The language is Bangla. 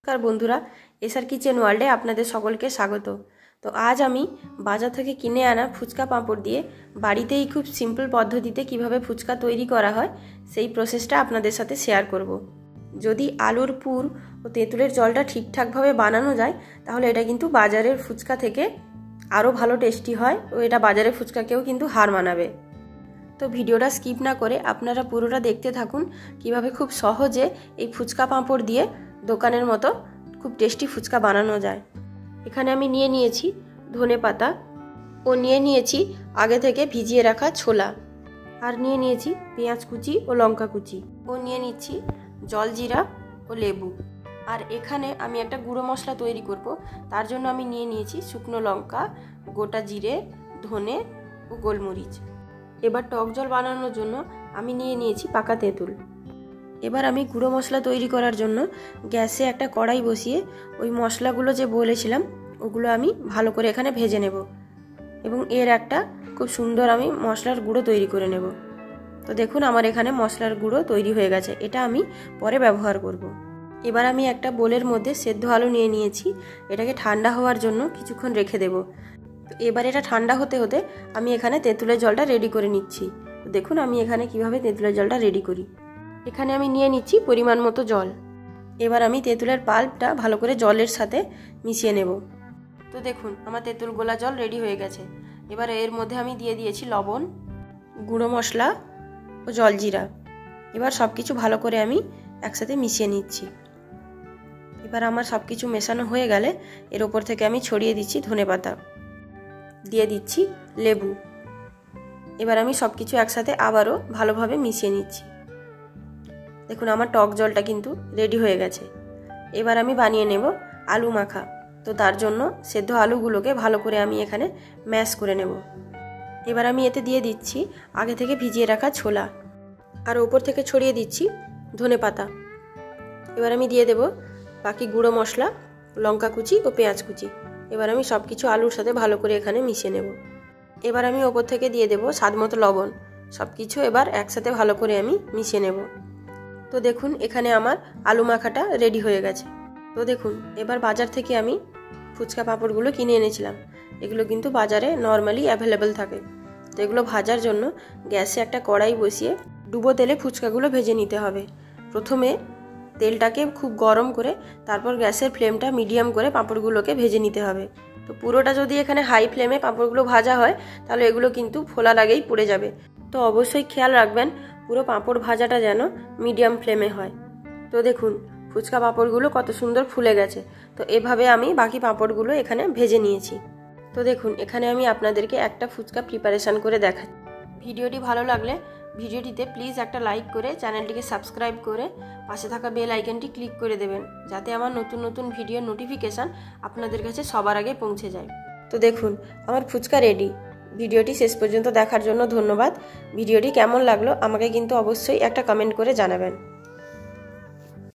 নমস্কার বন্ধুরা, এসআর কিচেন ওয়ার্ল্ডে আপনাদের সকলকে স্বাগত। তো আজ আমি বাজার থেকে কিনে আনা ফুচকা পাঁপড় দিয়ে বাড়িতেই খুব সিম্পল পদ্ধতিতে কিভাবে ফুচকা তৈরি করা হয় সেই প্রসেসটা আপনাদের সাথে শেয়ার করব। যদি আলুর পুর ও তেঁতুলের জলটা ঠিকঠাকভাবে বানানো যায় তাহলে এটা কিন্তু বাজারের ফুচকা থেকে আরও ভালো টেস্টি হয় ও এটা বাজারের ফুচকাকেও কিন্তু হার মানাবে। তো ভিডিওটা স্কিপ না করে আপনারা পুরোটা দেখতে থাকুন কিভাবে খুব সহজে এই ফুচকা পাঁপড় দিয়ে দোকানের মতো খুব টেস্টি ফুচকা বানানো যায়। এখানে আমি নিয়ে নিয়েছি ধনেপাতা ও নিয়ে নিয়েছি আগে থেকে ভিজিয়ে রাখা ছোলা, আর নিয়ে নিয়েছি পেঁয়াজ কুচি ও লঙ্কা কুচি ও নিয়ে নিচ্ছি জলজিরা ও লেবু। আর এখানে আমি একটা গুঁড়ো মশলা তৈরি করব, তার জন্য আমি নিয়ে নিয়েছি শুকনো লঙ্কা, গোটা জিরে, ধনে ও গোলমরিচ। এবার টক জল বানানোর জন্য আমি নিয়ে নিয়েছি পাকা তেঁতুল। এবার আমি গুঁড়ো মশলা তৈরি করার জন্য গ্যাসে একটা কড়াই বসিয়ে ওই মশলাগুলো যে বলেছিলাম ওগুলো আমি ভালো করে এখানে ভেজে নেব এবং এর একটা খুব সুন্দর আমি মশলার গুঁড়ো তৈরি করে নেব। তো দেখুন আমার এখানে মশলার গুঁড়ো তৈরি হয়ে গেছে, এটা আমি পরে ব্যবহার করব। এবার আমি একটা বোলের মধ্যে সেদ্ধ আলু নিয়ে নিয়েছি, এটাকে ঠান্ডা হওয়ার জন্য কিছুক্ষণ রেখে দেব। এবার এটা ঠান্ডা হতে হতে আমি এখানে তেঁতুলের জলটা রেডি করে নিচ্ছি। দেখুন আমি এখানে কিভাবে তেঁতুলের জলটা রেডি করি। এখানে আমি নিয়ে নিচ্ছি পরিমাণ মতো জল। এবার আমি তেঁতুলের পাল্পটা ভালো করে জলের সাথে মিশিয়ে নেব। তো দেখুন আমার তেঁতুল গোলা জল রেডি হয়ে গেছে। এবার এর মধ্যে আমি দিয়ে দিয়েছি লবণ, গুঁড়ো মশলা ও জলজিরা। এবার সব কিছু ভালো করে আমি একসাথে মিশিয়ে নিচ্ছি। এবার আমার সব কিছু মেশানো হয়ে গেলে এর ওপর থেকে আমি ছড়িয়ে দিচ্ছি ধনেপাতা, দিয়ে দিচ্ছি লেবু। এবার আমি সব কিছু একসাথে আবারও ভালোভাবে মিশিয়ে নিচ্ছি। দেখুন আমার টক জলটা কিন্তু রেডি হয়ে গেছে। এবার আমি বানিয়ে নেব আলু মাখা। তো তার জন্য সেদ্ধ আলুগুলোকে ভালো করে আমি এখানে ম্যাশ করে নেব। এবার আমি এতে দিয়ে দিচ্ছি আগে থেকে ভিজিয়ে রাখা ছোলা, আর ওপর থেকে ছড়িয়ে দিচ্ছি ধনেপাতা। এবার আমি দিয়ে দেব বাকি গুঁড়ো মশলা, লঙ্কা কুচি ও পেঁয়াজ কুচি। এবার আমি সব কিছু আলুর সাথে ভালো করে এখানে মিশিয়ে নেব। এবার আমি ওপর থেকে দিয়ে দেব স্বাদ মতো লবণ। সব কিছু এবার একসাথে ভালো করে আমি মিশিয়ে নেব। তো দেখুন এখানে আমার আলু মাখাটা রেডি হয়ে গেছে। তো দেখুন এবার বাজার থেকে আমি ফুচকা পাঁপড়গুলো কিনে এনেছিলাম। এগুলো কিন্তু বাজারে নর্মালি অ্যাভেলেবেল থাকে। তো এগুলো ভাজার জন্য গ্যাসে একটা কড়াই বসিয়ে ডুবো তেলে ফুচকাগুলো ভেজে নিতে হবে। প্রথমে তেলটাকে খুব গরম করে তারপর গ্যাসের ফ্লেমটা মিডিয়াম করে পাঁপড়গুলোকে ভেজে নিতে হবে। তো পুরোটা যদি এখানে হাই ফ্লেমে পাঁপড়গুলো ভাজা হয় তাহলে এগুলো কিন্তু ফোলার আগেই পুড়ে যাবে। তো অবশ্যই খেয়াল রাখবেন পুরো পাঁপড় ভাজাটা যেন মিডিয়াম ফ্লেমে হয়। তো দেখুন ফুচকা পাঁপড়গুলো কত সুন্দর ফুলে গেছে। তো এভাবে আমি বাকি পাঁপড়গুলো এখানে ভেজে নিয়েছি। তো দেখুন এখানে আমি আপনাদেরকে একটা ফুচকা প্রিপারেশান করে দেখাচ্ছি। ভিডিওটি ভালো লাগলে ভিডিওটিতে প্লিজ একটা লাইক করে চ্যানেলটিকে সাবস্ক্রাইব করে পাশে থাকা বেল আইকনটি ক্লিক করে দেবেন, যাতে আমার নতুন নতুন ভিডিওর নোটিফিকেশান আপনাদের কাছে সবার আগে পৌঁছে যায়। তো দেখুন আমার ফুচকা রেডি। ভিডিওটি শেষ পর্যন্ত দেখার জন্য ধন্যবাদ। ভিডিওটি কেমন লাগলো আমাকে কিন্তু অবশ্যই একটা কমেন্ট করে জানাবেন।